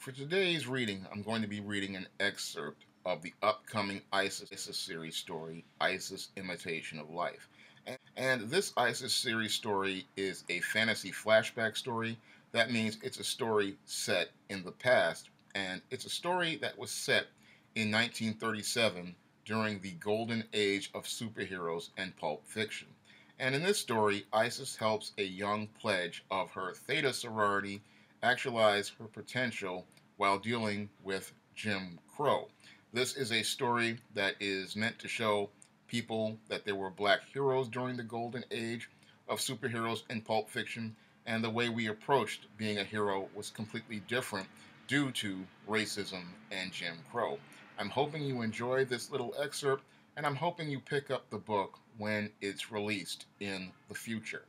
For today's reading, I'm going to be reading an excerpt of the upcoming ISIS series story, ISIS Imitation of Life. And this ISIS series story is a fantasy flashback story. That means it's a story set in the past, and it's a story that was set in 1937 during the golden age of superheroes and pulp fiction. And in this story, ISIS helps a young pledge of her Theta sorority actualize her potential while dealing with Jim Crow. This is a story that is meant to show people that there were black heroes during the golden age of superheroes and pulp fiction, and the way we approached being a hero was completely different due to racism and Jim Crow. I'm hoping you enjoy this little excerpt, and I'm hoping you pick up the book when it's released in the future.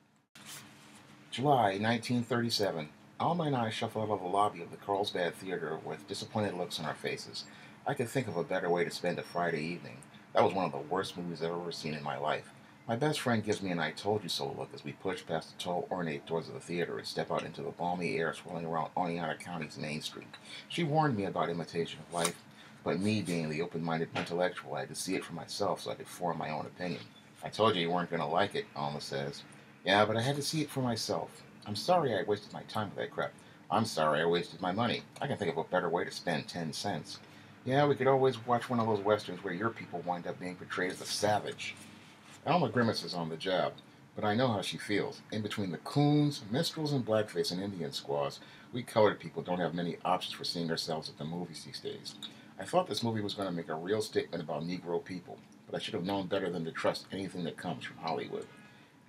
July 1937. Alma and I shuffled out of the lobby of the Carlsbad Theater with disappointed looks on our faces. I could think of a better way to spend a Friday evening. That was one of the worst movies I've ever seen in my life. My best friend gives me an I told you so look as we push past the tall, ornate doors of the theater and step out into the balmy air swirling around Oneonta County's Main Street. She warned me about Imitation of Life, but me, being the open-minded intellectual, I had to see it for myself so I could form my own opinion. I told you weren't going to like it, Alma says. Yeah, but I had to see it for myself. I'm sorry I wasted my time with that crap. I'm sorry I wasted my money. I can think of a better way to spend 10 cents. Yeah, we could always watch one of those westerns where your people wind up being portrayed as a savage. Alma grimaces on the job, but I know how she feels. In between the coons, minstrels, and blackface and Indian squaws, we colored people don't have many options for seeing ourselves at the movies these days. I thought this movie was going to make a real statement about Negro people, but I should have known better than to trust anything that comes from Hollywood.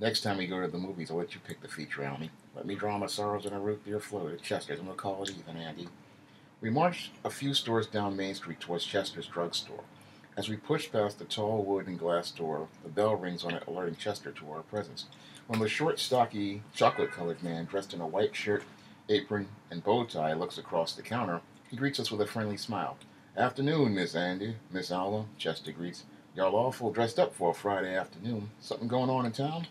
Next time we go to the movies, I'll let you pick the feature, Almy. Let me draw my sorrows in a root beer float at Chester's, and we'll call it even, Andy. We marched a few stores down Main Street towards Chester's drugstore. As we pushed past the tall wood and glass door, the bell rings on it, alerting Chester to our presence. When the short, stocky, chocolate-colored man dressed in a white shirt, apron, and bow tie looks across the counter, he greets us with a friendly smile. Afternoon, Miss Andy, Miss Alma, Chester greets. Y'all awful dressed up for a Friday afternoon. Something going on in town?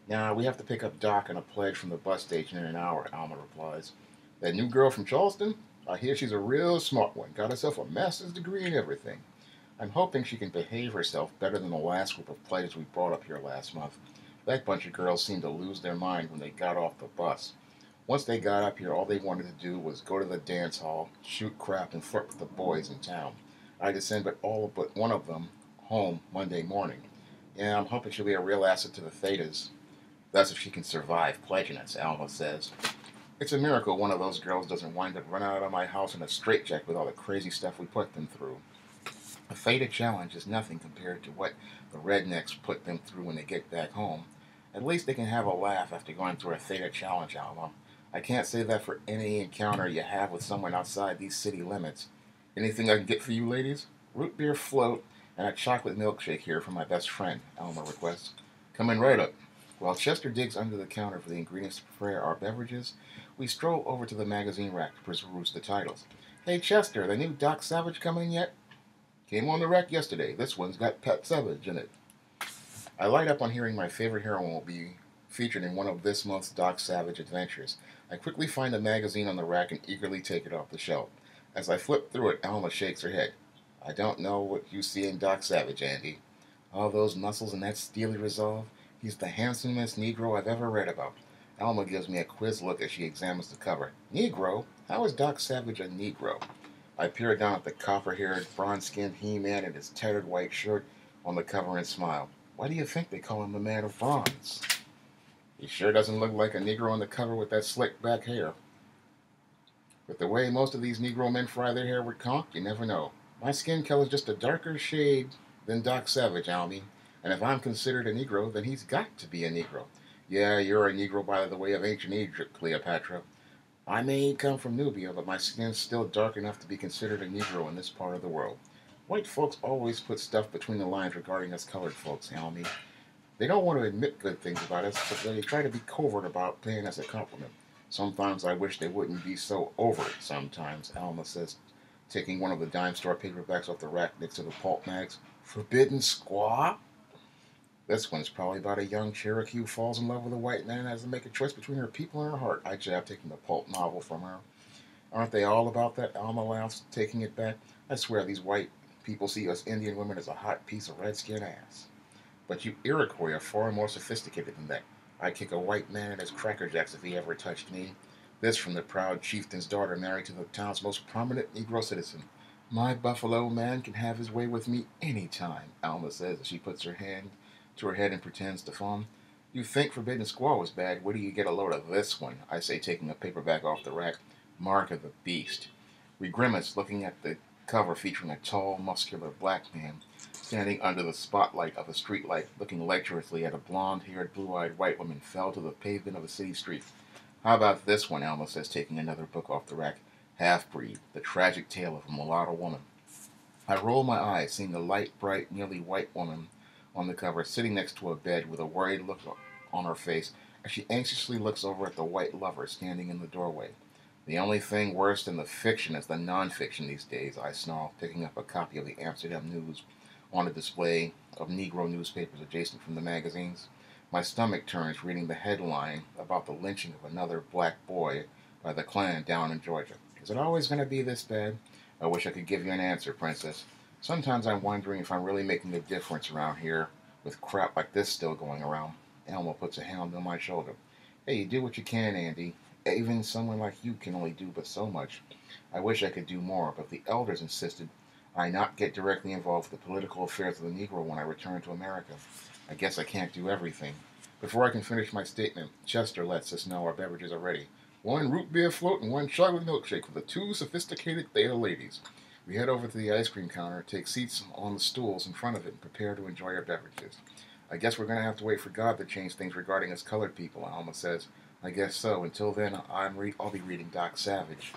Nah, we have to pick up Doc and a pledge from the bus station in an hour, Alma replies. That new girl from Charleston? I hear she's a real smart one. Got herself a master's degree and everything. I'm hoping she can behave herself better than the last group of pledges we brought up here last month. That bunch of girls seemed to lose their mind when they got off the bus. Once they got up here, all they wanted to do was go to the dance hall, shoot crap, and flirt with the boys in town. I had to send all but one of them home Monday morning. Yeah, I'm hoping she'll be a real asset to the Thetas. That's if she can survive pledging us, Alma says. It's a miracle one of those girls doesn't wind up running out of my house in a straitjacket with all the crazy stuff we put them through. A Theta challenge is nothing compared to what the rednecks put them through when they get back home. At least they can have a laugh after going through a Theta challenge, Alma. I can't say that for any encounter you have with someone outside these city limits. Anything I can get for you ladies? Root beer float and a chocolate milkshake here from my best friend, Alma requests. Coming right up. While Chester digs under the counter for the ingredients to prepare our beverages, we stroll over to the magazine rack to peruse the titles. Hey Chester, the new Doc Savage coming yet? Came on the rack yesterday. This one's got Pet Savage in it. I light up on hearing my favorite heroine will be featured in one of this month's Doc Savage adventures. I quickly find the magazine on the rack and eagerly take it off the shelf. As I flip through it, Alma shakes her head. I don't know what you see in Doc Savage, Andy. All those muscles and that steely resolve. He's the handsomest Negro I've ever read about. Alma gives me a quiz look as she examines the cover. Negro? How is Doc Savage a Negro? I peer down at the copper-haired, bronze-skinned He-Man in his tattered white shirt on the cover and smile. Why do you think they call him the Man of Bronze? He sure doesn't look like a Negro on the cover with that slick-back hair. But the way most of these Negro men fry their hair with conch, you never know. My skin color's just a darker shade than Doc Savage, Almy. And if I'm considered a Negro, then he's got to be a Negro. Yeah, you're a Negro by the way of ancient Egypt, Cleopatra. I may come from Nubia, but my skin's still dark enough to be considered a Negro in this part of the world. White folks always put stuff between the lines regarding us colored folks, Almy. They don't want to admit good things about us, but they try to be covert about paying us a compliment. Sometimes I wish they wouldn't be so overt sometimes, Alma says, taking one of the dime store paperbacks off the rack next to the pulp mags. Forbidden Squaw? This one's probably about a young Cherokee who falls in love with a white man and has to make a choice between her people and her heart. I jab, taking the pulp novel from her. Aren't they all about that? Alma laughs, taking it back. I swear these white people see us Indian women as a hot piece of red-skin ass. But you Iroquois are far more sophisticated than that. I'd kick a white man in his crackerjacks if he ever touched me. This from the proud chieftain's daughter married to the town's most prominent Negro citizen. My buffalo man can have his way with me any time, Alma says as she puts her hand to her head and pretends to fawn. You think Forbidden Squaw was bad. Where do you get a load of this one? I say, taking a paperback off the rack. Mark of the Beast. We grimace, looking at the cover featuring a tall, muscular black man standing under the spotlight of a streetlight, looking lecherously at a blonde-haired, blue-eyed white woman fell to the pavement of a city street. How about this one, Alma says, taking another book off the rack. Half-Breed, the tragic tale of a mulatto woman. I roll my eyes, seeing a light, bright, nearly white woman on the cover, sitting next to a bed with a worried look on her face as she anxiously looks over at the white lover standing in the doorway. The only thing worse than the fiction is the non-fiction these days, I snarl, picking up a copy of the Amsterdam News on a display of Negro newspapers adjacent from the magazines. My stomach turns reading the headline about the lynching of another black boy by the Klan down in Georgia. Is it always going to be this bad? I wish I could give you an answer, Princess. Sometimes I'm wondering if I'm really making a difference around here with crap like this still going around. Elmo puts a hand on my shoulder. Hey, you do what you can, Andy. Even someone like you can only do but so much. I wish I could do more, but the elders insisted I not get directly involved with the political affairs of the Negro when I return to America. I guess I can't do everything. Before I can finish my statement, Chester lets us know our beverages are ready. One root beer float and one chocolate milkshake for the two sophisticated Theta ladies. We head over to the ice cream counter, take seats on the stools in front of it, and prepare to enjoy our beverages. I guess we're going to have to wait for God to change things regarding us colored people, Alma says. I guess so. Until then, I'll be reading Doc Savage.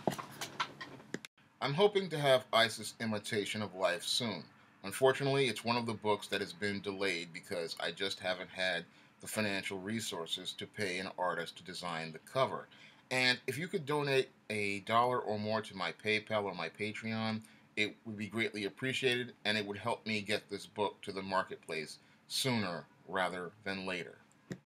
I'm hoping to have Isis' Imitation of Life soon. Unfortunately, it's one of the books that has been delayed because I just haven't had the financial resources to pay an artist to design the cover. And if you could donate $1 or more to my PayPal or my Patreon, it would be greatly appreciated and it would help me get this book to the marketplace sooner rather than later.